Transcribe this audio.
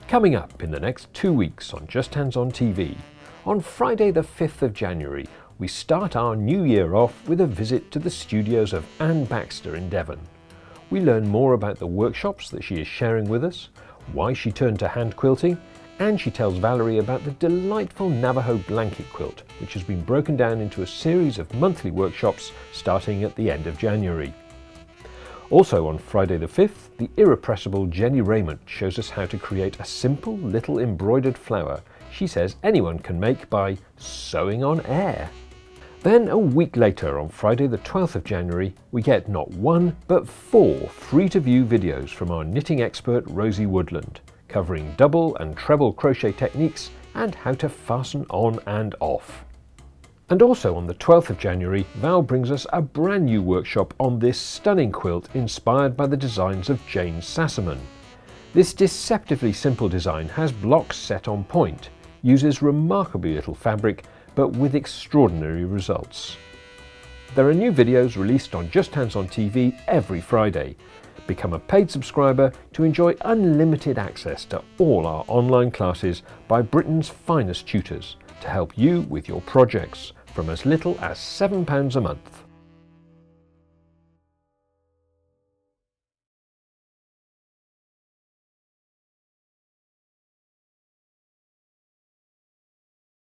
Coming up in the next 2 weeks on Just Hands on TV, on Friday the 5th of January, we start our new year off with a visit to the studios of Anne Baxter in Devon. We learn more about the workshops that she is sharing with us, why she turned to hand quilting, and she tells Valerie about the delightful Navajo blanket quilt, which has been broken down into a series of monthly workshops starting at the end of January. Also on Friday the 5th, the irrepressible Jenny Raymond shows us how to create a simple little embroidered flower she says anyone can make by sewing on air. Then a week later, on Friday the 12th of January, we get not 1 but 4 free-to-view videos from our knitting expert Rosie Woodland, covering double and treble crochet techniques and how to fasten on and off. And also on the 12th of January, Val brings us a brand new workshop on this stunning quilt inspired by the designs of Jane Sassaman. This deceptively simple design has blocks set on point, uses remarkably little fabric, but with extraordinary results. There are new videos released on Just Hands on TV every Friday. Become a paid subscriber to enjoy unlimited access to all our online classes by Britain's finest tutors to help you with your projects from as little as £7 a month.